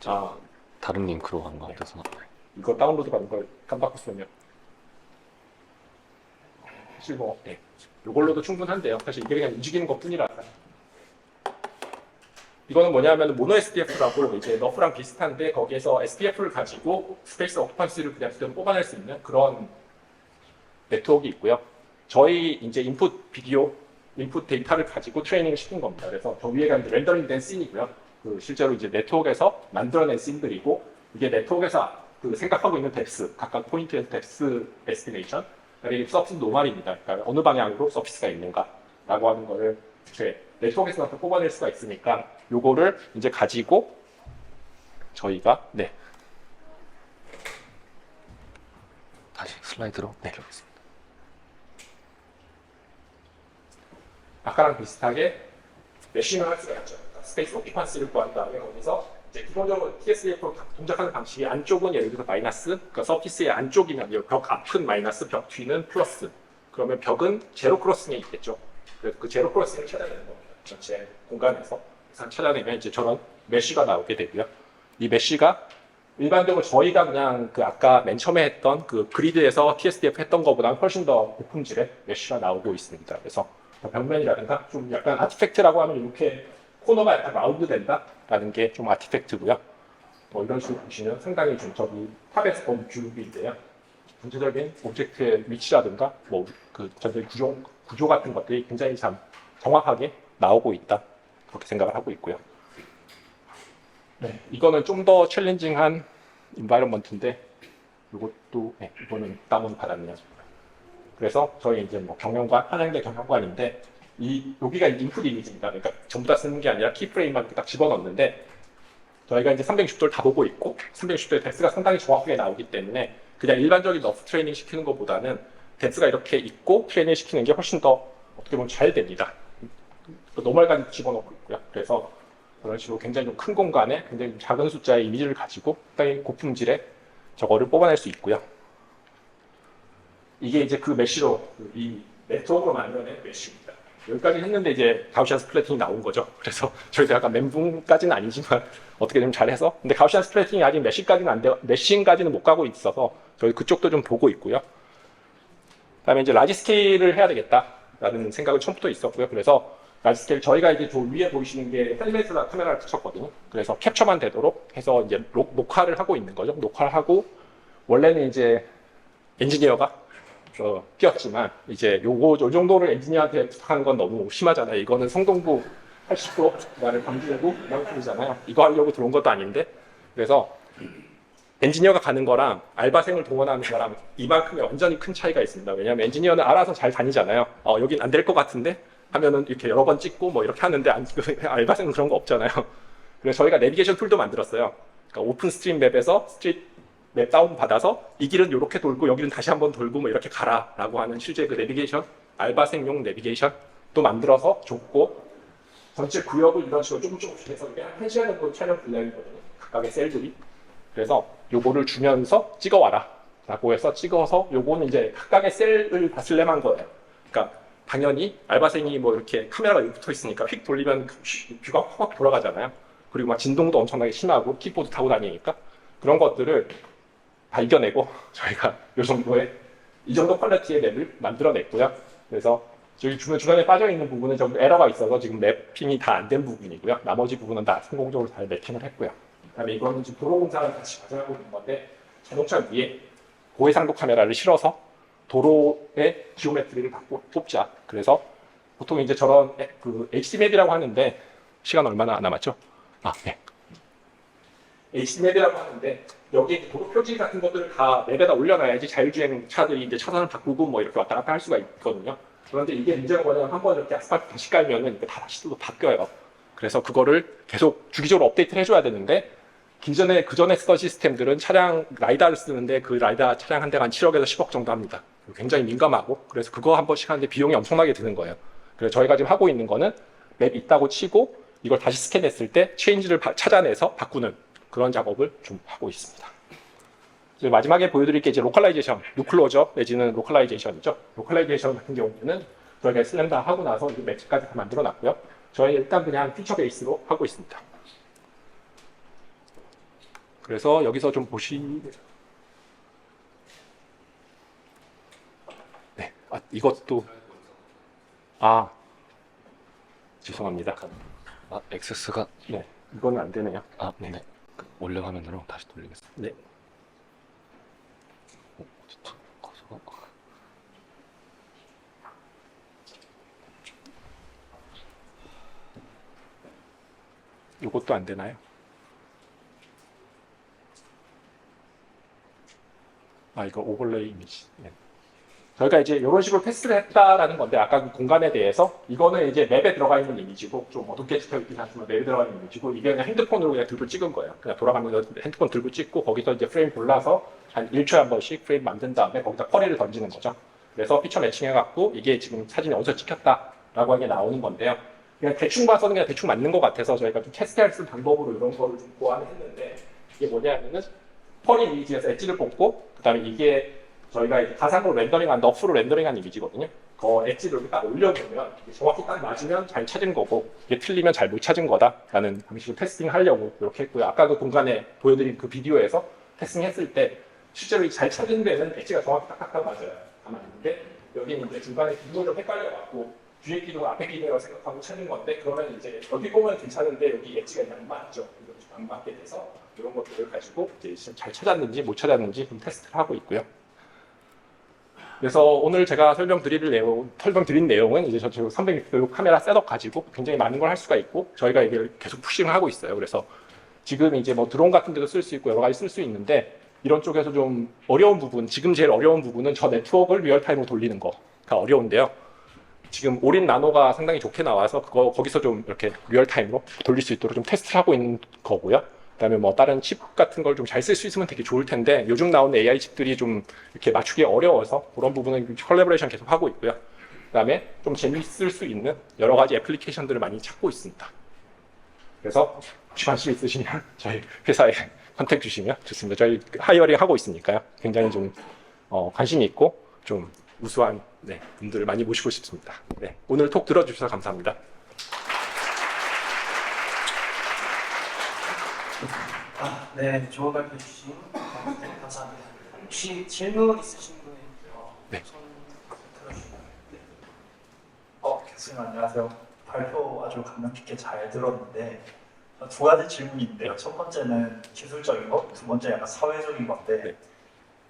자, 다른 링크로 간 것 같아서. 이거 다운로드 받은 걸 깜빡했으면 사실 뭐 이걸로도 충분한데요. 사실 이게 그냥 움직이는 것 뿐이라. 이거는 뭐냐면 모노 SDF라고 이제 너프랑 비슷한데 거기에서 SDF를 가지고 스페이스 오큐펀시를 그냥 그대로 뽑아낼 수 있는 그런 네트워크가 있고요. 저희 이제 인풋 비디오, 인풋 데이터를 가지고 트레이닝을 시킨 겁니다. 그래서 저 위에가 이제 렌더링 된 씬이고요. 그 실제로 이제 네트워크에서 만들어낸 씬들이고 이게 네트워크에서 그 생각하고 있는 뎁스, 각각 포인트의 뎁스 에스티메이션, 그리고 서피스 노멀입니다. 그러니까 어느 방향으로 서피스가 있는가라고 하는 거를 네트워크에서 뽑아낼 수가 있으니까 요거를 이제 가지고 저희가 다시 슬라이드로 네. 옮겨보겠습니다. 아까랑 비슷하게 메쉬를 할 수가 있죠. 그러니까 스페이스 오키판시를 구한 다음에 거기서 이제 기본적으로 TSF로 동작하는 방식이 안쪽은 예를 들어서 마이너스, 그러니까 서피스의 안쪽이면 벽 앞은 마이너스, 벽 뒤는 플러스. 그러면 벽은 제로 크로싱에 있겠죠. 그래서 그 제로 크로싱을 찾아내는 겁니다. 전체 공간에서. 그래서 찾아내면 이제 저런 메쉬가 나오게 되고요. 이 메쉬가 일반적으로 저희가 그냥 그 아까 맨 처음에 했던 그 그리드에서 TSDF 했던 것보다 훨씬 더 고품질의 메쉬가 나오고 있습니다. 그래서 벽면이라든가 좀 약간 아티팩트라고 하면 이렇게 코너가 약간 라운드 된다라는 게 좀 아티팩트고요. 뭐 이런 식으로 보시면 상당히 좀 저기 탑에서 본 뷰인데요. 전체적인 오브젝트의 위치라든가 뭐 그 전체 구조 같은 것들이 굉장히 참 정확하게 나오고 있다. 그렇게 생각을 하고 있고요. 네, 이거는 좀 더 챌린징한 인바이런먼트인데 이것도 네, 이거는 다운 받았네요. 그래서 저희 이제 뭐 경영관, 한양대 경영관인데 여기가 인풋 이미지입니다. 그러니까 전부 다 쓰는 게 아니라 키프레임만 이렇게 딱 집어넣는데 저희가 이제 360도를 다 보고 있고 360도의 덱스가 상당히 정확하게 나오기 때문에 그냥 일반적인 러프 트레이닝 시키는 것보다는 덱스가 이렇게 있고 트레이닝 시키는 게 훨씬 더 어떻게 보면 잘 됩니다. 노멀까지 집어넣고 있고요. 그래서 그런 식으로 굉장히 좀 큰 공간에 굉장히 좀 작은 숫자의 이미지를 가지고 상당히 고품질의 저거를 뽑아낼 수 있고요. 이게 이제 그 메쉬로 이 네트워크로 만들어낸 메쉬입니다. 여기까지 했는데 이제 가우시안 스플래팅이 나온 거죠. 그래서 저희도 약간 멘붕까지는 아니지만 어떻게 좀 잘해서 근데 가우시안 스플래팅이 아직 메쉬까지는 안 돼, 메쉬까지는 못 가고 있어서 저희 그쪽도 좀 보고 있고요. 그다음에 이제 라지 스케일을 해야 되겠다라는 생각은 처음부터 있었고요. 그래서 라지 스케일 저희가 이제 저 위에 보이시는 게 헬멧에다 카메라를 붙였거든요. 그래서 캡처만 되도록 해서 이제 녹화를 하고 있는 거죠. 녹화를 하고 원래는 이제 엔지니어가 뛰었지만 이제 요 정도를 엔지니어한테 부탁하는 건 너무 심하잖아요. 이거는 성동구 80%를 방지되고 이런 소리잖아요. 이거 하려고 들어온 것도 아닌데 그래서 엔지니어가 가는 거랑 알바생을 동원하는 거랑 이만큼의 완전히 큰 차이가 있습니다. 왜냐하면 엔지니어는 알아서 잘 다니잖아요. 여긴 안 될 것 같은데 하면은 이렇게 여러 번 찍고 뭐 이렇게 하는데 알바생은 그런 거 없잖아요. 그래서 저희가 내비게이션 툴도 만들었어요. 그러니까 오픈 스트림 맵에서 스트릿 맵 다운 받아서 이 길은 이렇게 돌고 여기는 다시 한번 돌고 뭐 이렇게 가라라고 하는 실제 그 내비게이션 알바생용 내비게이션도 만들어서 줬고 전체 구역을 이런 식으로 조금씩 해서 이게 한 1시간 정도 촬영 분량이거든요. 각각의 셀들이. 그래서 요거를 주면서 찍어와라 라고 해서 찍어서 요거는 이제 각각의 셀을 다 슬램한 거예요. 그러니까 당연히 알바생이 뭐 이렇게 카메라가 여기 붙어 있으니까 휙 돌리면 뷰가 확 돌아가잖아요. 그리고 막 진동도 엄청나게 심하고 킥보드 타고 다니니까 그런 것들을 다 이겨내고 저희가 이 정도 퀄리티의 맵을 만들어냈고요. 그래서 저기 중간에 빠져있는 부분은 좀 에러가 있어서 지금 맵핑이 다 안 된 부분이고요. 나머지 부분은 다 성공적으로 잘 맵핑을 했고요. 그다음에 이거는 지금 도로공사랑 같이 과정하고 있는 건데 자동차 위에 고해상도 카메라를 실어서 도로의 지오메트리를 뽑자. 그래서 보통 이제 저런 그 HD맵이라고 하는데 시간 얼마나 남았죠? 네. HD맵이라고 하는데 여기 도로 표지 같은 것들을 다 맵에다 올려놔야지 자율주행 차들이 이제 차선을 바꾸고 뭐 이렇게 왔다 갔다 할 수가 있거든요. 그런데 이게 문제가 뭐냐면 한번 이렇게 아스팔트 다시 깔면은 다 다시 또 바뀌어요. 그래서 그거를 계속 주기적으로 업데이트를 해줘야 되는데 그전에 쓰던 시스템들은 차량 라이다를 쓰는데 그 라이다 차량 한 대가 한 7억에서 10억 정도 합니다. 굉장히 민감하고 그래서 그거 한 번씩 하는데 비용이 엄청나게 드는 거예요. 그래서 저희가 지금 하고 있는 거는 맵 있다고 치고 이걸 다시 스캔했을 때 체인지를 찾아내서 바꾸는 그런 작업을 좀 하고 있습니다. 마지막에 보여드릴 게 이제 로컬라이제이션, 뉴클로저 내지는 로컬라이제이션이죠. 로컬라이제이션 같은 경우에는 저희가 슬램 다 하고 나서 매치까지 다 만들어 놨고요. 저희 일단 그냥 피처 베이스로 하고 있습니다. 그래서 여기서 좀 네, 이것도 죄송합니다. 액세스가 네, 이거는 안 되네요. 네. 원래 화면으로 다시 돌리겠습니다. 네. 이것도 안 되나요? 이거 오버레이 이미지. 네. 저희가 이제 이런 식으로 테스트를 했다라는 건데 아까 그 공간에 대해서 이거는 이제 맵에 들어가 있는 이미지고 좀 어둡게 찍혀 있긴 하지만 맵에 들어가 있는 이미지고 이게 그냥 핸드폰으로 그냥 들고 찍은 거예요. 그냥 돌아가면서 핸드폰 들고 찍고 거기서 이제 프레임 골라서 한 1초에 한 번씩 프레임 만든 다음에 거기다 쿼리를 던지는 거죠. 그래서 피처 매칭 해갖고 이게 지금 사진이 어디서 찍혔다라고 하는 게 나오는 건데요. 그냥 대충 봐서는 그냥 대충 맞는 것 같아서 저희가 좀 테스트할 수 있는 방법으로 이런 거를 좀 고안했는데 이게 뭐냐면은 쿼리 이미지에서 엣지를 뽑고 그다음에 이게 저희가 이제 가상으로 렌더링한 너프로 렌더링한 이미지거든요. 그 엣지를 이렇게 딱 올려놓으면 이게 정확히 딱 맞으면 잘 찾은 거고 이게 틀리면 잘 못 찾은 거다라는 방식으로 테스팅하려고 이렇게 했고요. 아까 그 공간에 보여드린 그 비디오에서 테스팅했을 때 실제로 잘 찾은 데는 엣지가 정확히 딱딱딱 맞아요. 다만 근데 여기는 이제 중간에 기둥을 좀 헷갈려갖고 뒤에 기둥 앞에 기둥이라고 생각하고 찾은 건데 그러면 이제 어디 보면 괜찮은데 여기 엣지가 안 맞죠. 안 맞게 돼서 이런 것들을 가지고 이제 잘 찾았는지 못 찾았는지 좀 테스트를 하고 있고요. 그래서 오늘 제가 설명드린 내용은 이제 저 360도 카메라 셋업 가지고 굉장히 많은 걸 할 수가 있고 저희가 이게 계속 푸싱을 하고 있어요. 그래서 지금 이제 뭐 드론 같은 데도 쓸 수 있고 여러 가지 쓸 수 있는데 이런 쪽에서 좀 어려운 부분, 지금 제일 어려운 부분은 저 네트워크를 리얼타임으로 돌리는 거가 어려운데요. 지금 올인 나노가 상당히 좋게 나와서 거기서 좀 이렇게 리얼타임으로 돌릴 수 있도록 좀 테스트를 하고 있는 거고요. 그다음에 뭐 다른 칩 같은 걸 좀 잘 쓸 수 있으면 되게 좋을 텐데 요즘 나오는 AI 칩들이 좀 이렇게 맞추기 어려워서 그런 부분은 컬래버레이션 계속 하고 있고요. 그다음에 좀 재미있을 수 있는 여러 가지 애플리케이션들을 많이 찾고 있습니다. 그래서 혹시 관심 있으시면 저희 회사에 컨택 주시면 좋습니다. 저희 하이어링 하고 있으니까요. 굉장히 좀 관심이 있고 좀 우수한 분들을 많이 모시고 싶습니다. 네, 오늘 톡 들어주셔서 감사합니다. 네, 좋은 발표 해주신 감사합니다. 혹시 질문 있으신 분이 네. 손 들어주시면. 교수님 안녕하세요. 발표 아주 감명 깊게 잘 들었는데 두 가지 질문이 있는데요. 첫 번째는 기술적인 거, 두 번째 약간 사회적인 건데 네.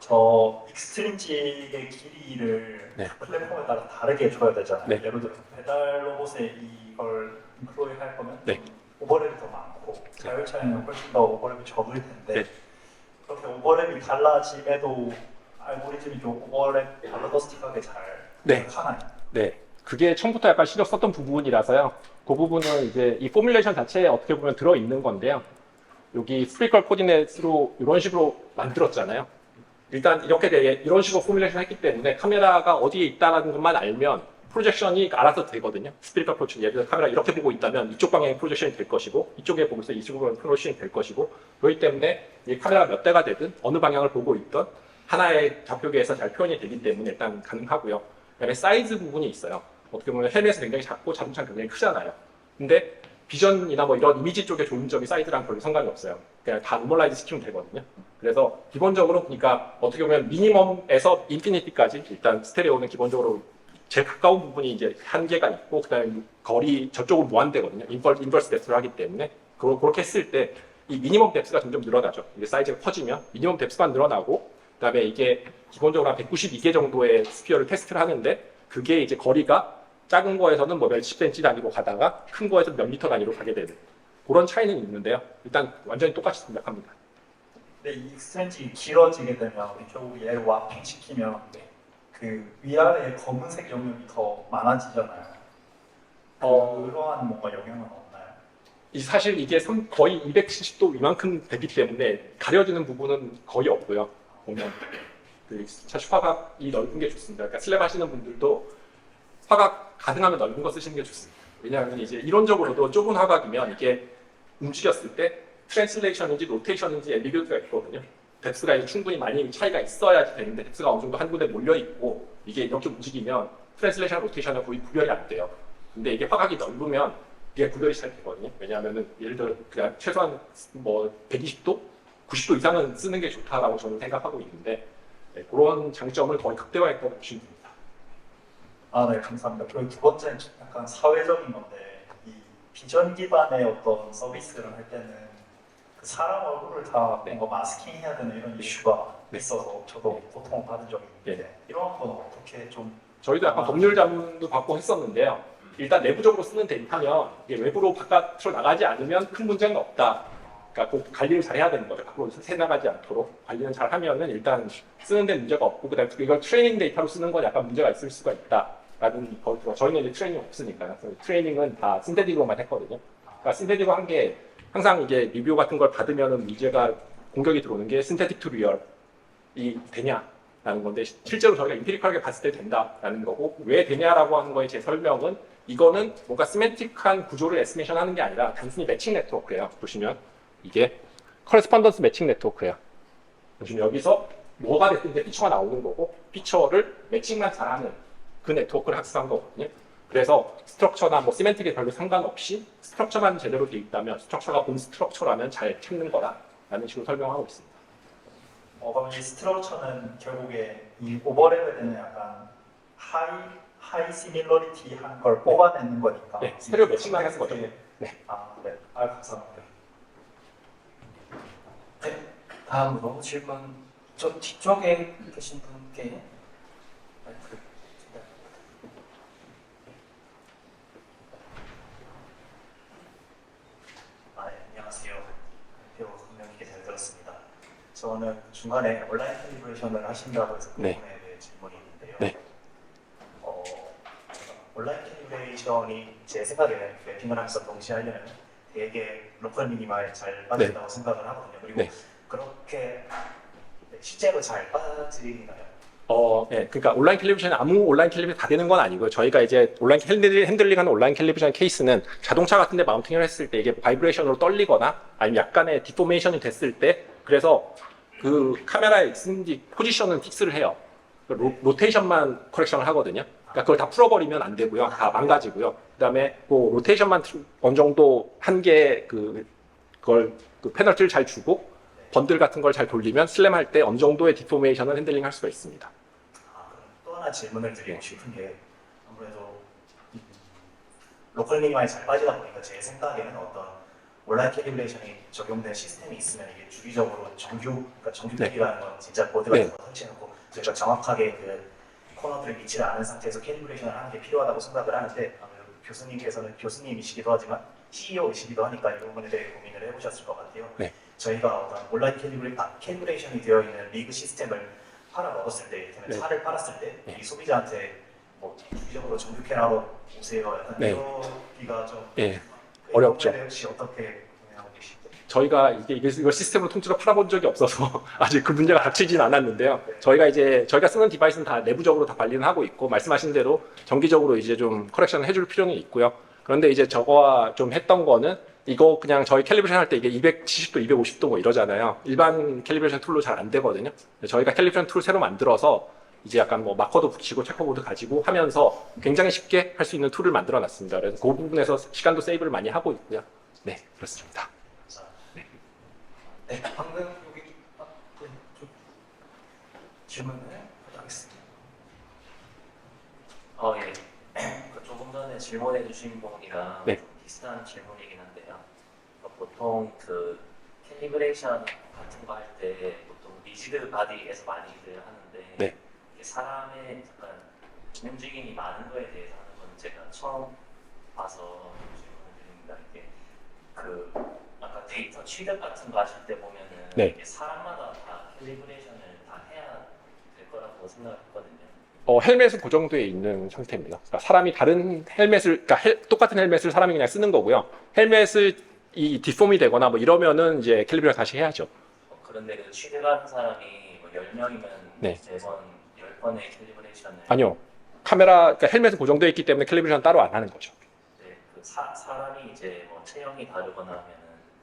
저 익스트림직의 길이를 네. 플랫폼에 따라 다르게 줘야 되잖아요. 네. 예를 들어 배달 로봇에 이걸 인플로이 할 거면 네. 오버랩이 더 많고 자율차량은 훨씬 더 오버랩이 적을 텐데 네. 그렇게 오버랩이 달라짐에도 알고리즘이 좀 오버랩 발라더스틱하게 잘 네. 하나요? 네, 그게 처음부터 약간 신경 썼던 부분이라서요. 그 부분은 이제 이 포뮬레이션 자체에 어떻게 보면 들어 있는 건데요. 여기 스프리컬 코디네이트로 이런 식으로 만들었잖아요. 일단 이렇게 이런 식으로 포뮬레이션 했기 때문에 카메라가 어디에 있다는 것만 알면 프로젝션이 알아서 되거든요. 스피리컬 프로젝션, 예를 들어 카메라 이렇게 보고 있다면 이쪽 방향에 프로젝션이 될 것이고 이쪽에 보면서 이쪽으로 프로젝션이 될 것이고 그렇기 때문에 이 카메라 몇 대가 되든 어느 방향을 보고 있던 하나의 좌표계에서 잘 표현이 되기 때문에 일단 가능하고요. 그다음에 사이즈 부분이 있어요. 어떻게 보면 헬멧은 굉장히 작고 자동차는 굉장히 크잖아요. 근데 비전이나 뭐 이런 이미지 쪽에 좋은 점이 사이즈랑 별로 상관이 없어요. 그냥 다 노멀라이즈 시키면 되거든요. 그래서 기본적으로 그러니까 어떻게 보면 미니멈에서 인피니티까지 일단 스테레오는 기본적으로 제일 가까운 부분이 이제 한계가 있고 그다음에 거리 저쪽은 무한대거든요. 인버스 뎁스를 하기 때문에 그렇게 했을 때 이 미니멈 뎁스가 점점 늘어나죠. 이게 사이즈가 커지면 미니멈 뎁스만 늘어나고 그다음에 이게 기본적으로 한 192개 정도의 스피어를 테스트를 하는데 그게 이제 거리가 작은 거에서는 뭐 몇십 센치 단위로 가다가 큰 거에서 몇 미터 단위로 가게 되는 그런 차이는 있는데요. 일단 완전히 똑같이 생각합니다. 근데 이 익스트림직이 길어지게 되면 결국 얘를 와핑시키면 그 위아래의 검은색 영역이 더 많아지잖아요. 그러한 뭔가 영향은 없나요? 사실 이게 거의 270도 이만큼 되기 때문에 가려지는 부분은 거의 없고요. 보면 사실 화각이 넓은 게 좋습니다. 그러니까 슬랩 하시는 분들도 화각 가능하면 넓은 거 쓰시는 게 좋습니다. 왜냐하면 이제 이론적으로도 좁은 화각이면 이게 움직였을 때 트랜슬레이션인지 로테이션인지 앰비규티가 있거든요. 뎁스가 이제 충분히 많이 차이가 있어야지 되는데 뎁스가 어느 정도 한 군데 몰려 있고 이게 이렇게 움직이면 트랜슬레이션, 로테이션은 거의 구별이 안 돼요. 근데 이게 화각이 넓으면 이게 구별이 잘 되거든요. 왜냐하면은 예를 들어 그냥 최소한 뭐 120도, 90도 이상은 쓰는 게 좋다라고 저는 생각하고 있는데 그런 장점을 거의 극대화했다고 보시면 됩니다. 네, 감사합니다. 그리고 두 번째는 약간 사회적인 건데 이 비전 기반의 어떤 서비스를 할 때는 그 사람 얼굴을 다 뭔가 마스킹해야 되는 이런 이슈가 있어서 저도 고통을 받은 적이 있는데 이런 건 어떻게 좀 저희도 약간 법률 자문도 받고 했었는데요. 일단 내부적으로 쓰는 데이터면 이게 외부로 바깥으로 나가지 않으면 큰 문제는 없다. 그러니까 꼭 관리를 잘 해야 되는 거죠. 밖으로 새나가지 않도록 관리는 잘 하면은 일단 쓰는데 문제가 없고, 그다음에 이걸 트레이닝 데이터로 쓰는 건 약간 문제가 있을 수가 있다라는 거죠. 저희는 이제 트레이닝 없으니까요. 그래서 트레이닝은 다 신테틱으로만 했거든요. 그러니까 신테틱으로 한 게 항상 이게 리뷰 같은 걸 받으면은 문제가 공격이 들어오는 게 신테틱 투 리얼이 되냐라는 건데, 실제로 저희가 임피리컬하게 봤을 때 된다라는 거고, 왜 되냐라고 하는 거에 제 설명은 이거는 뭔가 시멘틱한 구조를 에스티메이션 하는 게 아니라 단순히 매칭 네트워크예요. 보시면 이게 커레스폰던스 매칭 네트워크예요. 보시면 여기서 뭐가 됐든 이제 피처가 나오는 거고, 피처를 매칭만 잘하는 그 네트워크를 학습한 거거든요. 그래서 스트럭처나 뭐 시멘틱에 별로 상관없이 스트럭처만 제대로 돼 있다면, 스트럭처가 본 스트럭처라면 잘 찾는 거다라는 식으로 설명하고 있습니다. 그럼 이 스트럭처는 결국에 이 오버랩에는 약간 하이 시밀러리티 한 걸 뽑아내는 거니까. 네, 스테레오 매칭만 하는 거죠. 네. 감사합니다. 네, 다음으로 질문 저 뒤쪽에 계신 분께 마이크를 안녕하세요. 배우 분명히 잘 들었습니다. 저는 중간에 온라인 캘리브레이션을 하신다고 해서 그 네. 부분에 대해 질문이 있는데요. 네. 온라인 캘리브레이션이 제 생각에는 맵핑을 하면서 동시에 하려면 되게 로컬 미니마에 잘 빠진다고 생각을 하거든요. 그리고 네. 그렇게 실제로 잘 빠지나요? 네, 그러니까 온라인 캘리브레이션이 아무 온라인 캘리브레이션 다 되는 건 아니고요. 저희가 이제 온라인 핸들링하는 온라인 캘리브레이션 케이스는 자동차 같은 데 마운팅을 했을 때 이게 바이브레이션으로 떨리거나 아니면 약간의 디포메이션이 됐을 때, 그래서 그 카메라에 쓰는 포지션은 픽스를 해요. 로테이션만 커렉션을 하거든요. 그러니까 그걸 다 풀어버리면 안 되고요. 다 망가지고요. 그다음에 그 로테이션만 어느 정도 한계 그걸 그 페널티를 잘 주고 번들 같은 걸 잘 돌리면 슬램 할 때 어느 정도의 디포메이션을 핸들링 할 수가 있습니다. 그럼 또 하나 질문을 드리고 싶은 게, 아무래도 로컬 미니마에 잘 빠지다 보니까 제 생각에는 어떤 온라인 캘리브레이션이 적용된 시스템이 있으면 이게 주기적으로 그러니까 정규격이라는 건 진짜 보드 같은 거 설치해놓고 저희가 정확하게 그 코너들을 믿지 않은 상태에서 캘리브레이션을 하는 게 필요하다고 생각을 하는데, 아무래도 교수님께서는 교수님이시기도 하지만 CEO이시기도 하니까 이 부분에 대해 고민을 해보셨을 것 같아요. 네. 저희가 어떤 온라인 캘리브레이션이 되어 있는 리그 시스템을 팔아먹었을 때, 네. 차를 팔았을 때 이 네. 소비자한테 뭐 주기적으로 정규캐라로 오세요, 약간 네. 이러기가 좀 예, 어렵죠. 그 혹시 어떻게 고민하고 계신지? 저희가 이걸 시스템으로 통째로 팔아본 적이 없어서 아직 그 문제가 닥치진 않았는데요. 저희가 쓰는 디바이스는 다 내부적으로 다 관리는 하고 있고, 말씀하신 대로 정기적으로 이제 좀 커렉션을 해줄 필요는 있고요. 그런데 이제 저거와 좀 했던 거는, 이거 그냥 저희 캘리브레이션 할 때 이게 270도, 250도 뭐 이러잖아요. 일반 캘리브레이션 툴로 잘 안 되거든요. 저희가 캘리브레이션 툴 새로 만들어서 이제 약간 뭐 마커도 붙이고 체커보드 가지고 하면서 굉장히 쉽게 할 수 있는 툴을 만들어 놨습니다. 그래서 그 부분에서 시간도 세이브를 많이 하고 있고요. 네, 그렇습니다. 네, 방금 여기 좀 질문을 하겠습니다. 예. 조금 전에 질문해 주신 부분이랑 네. 좀 비슷한 질문이긴 한데요. 보통 그 캘리브레이션 같은 거 할 때 보통 리지드 바디에서 많이들 하는데 네. 이게 사람의 약간 움직임이 많은 거에 대해서 하는 건 제가 처음 봐서 질문을 드립니다. 이게 그 아까 데이터 취득 같은 거 하실 때 보면은 네. 이게 사람마다 다 캘리브레이션을 다 해야 될 거라고 생각했거든요. 헬멧은 고정되어 있는 상태입니다. 그러니까 사람이 다른 헬멧을, 그러니까 똑같은 헬멧을 사람이 그냥 쓰는 거고요. 헬멧을 이 디폼이 되거나 뭐 이러면은 이제 캘리브레이션 다시 해야죠. 그런데 그 취득하는 사람이 뭐 10명이면 네. 매번 10번의 캘리브레이션을 아니요. 그러니까 헬멧은 고정되어 있기 때문에 캘리브레이션 따로 안 하는 거죠. 네, 그 사람이 이제 뭐 체형이 다르거나 하면은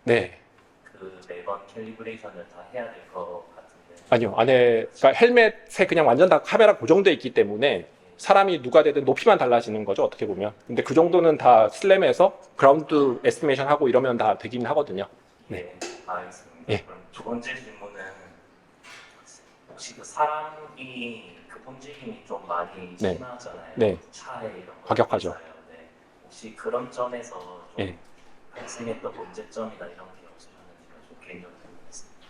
네. 그 매번 캘리브레이션을 다 해야 될 것 같은데 아니요. 안에, 그러니까 헬멧에 그냥 완전 다 카메라 고정되어 있기 때문에 사람이 누가 되든 높이만 달라지는 거죠, 어떻게 보면. 근데 그 정도는 다 슬램에서 그라운드 에스티메이션 하고 이러면 다 되긴 하거든요. 네. 알겠습니다. 예. 그럼 두 번째 질문은 혹시 그 사람이 그 움직임이 좀 많이 네. 심하잖아요. 네. 차에 이런 거 과격하죠. 있어요. 네. 혹시 그런 점에서 좀 예. 발생했던 문제점이나 이런 게 없으셨는지가 좀 개인적으로 궁금했습니다.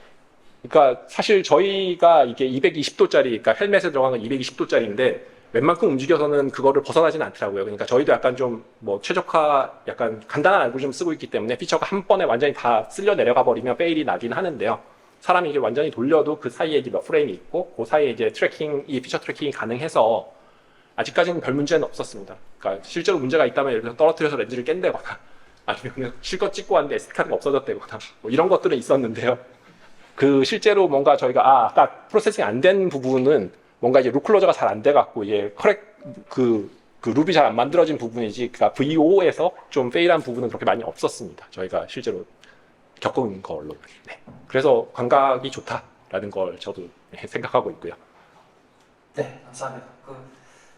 그러니까 사실 저희가 이게 220도짜리, 그러니까 헬멧에 들어간 건 220도짜리인데 웬만큼 움직여서는 그거를 벗어나지는 않더라고요. 그러니까 저희도 약간 좀 뭐 최적화, 약간 간단한 알고리즘 쓰고 있기 때문에 피처가 한 번에 완전히 다 쓸려 내려가 버리면 페일이 나긴 하는데요. 사람이 이게 완전히 돌려도 그 사이에 이제 몇 프레임이 있고 그 사이에 이제 이 피처 트래킹이 가능해서 아직까지는 별 문제는 없었습니다. 그러니까 실제로 문제가 있다면 예를 들어서 떨어뜨려서 렌즈를 깬다거나 아니면 그냥 실컷 찍고 왔는데 SD카드가 없어졌다거나 뭐 이런 것들은 있었는데요. 그 실제로 뭔가 저희가 아까 프로세싱 안 된 부분은 뭔가 이제 룩클로저가 잘 안 돼갖고 이게 그 룹이 잘 안 만들어진 부분이지, 그러니까 VO에서 좀 페일한 부분은 그렇게 많이 없었습니다. 저희가 실제로 겪은 걸로. 네. 그래서 감각이 좋다라는 걸 저도 생각하고 있고요. 네, 감사합니다. 그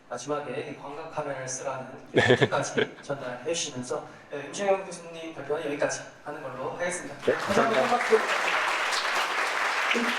마지막에 광각 화면을 쓰라는 얘기까지 전달해 주시면서 임채영 교수님 발표는 여기까지 하는 걸로 하겠습니다. 네, 감사합니다. 박수 부탁드립니다.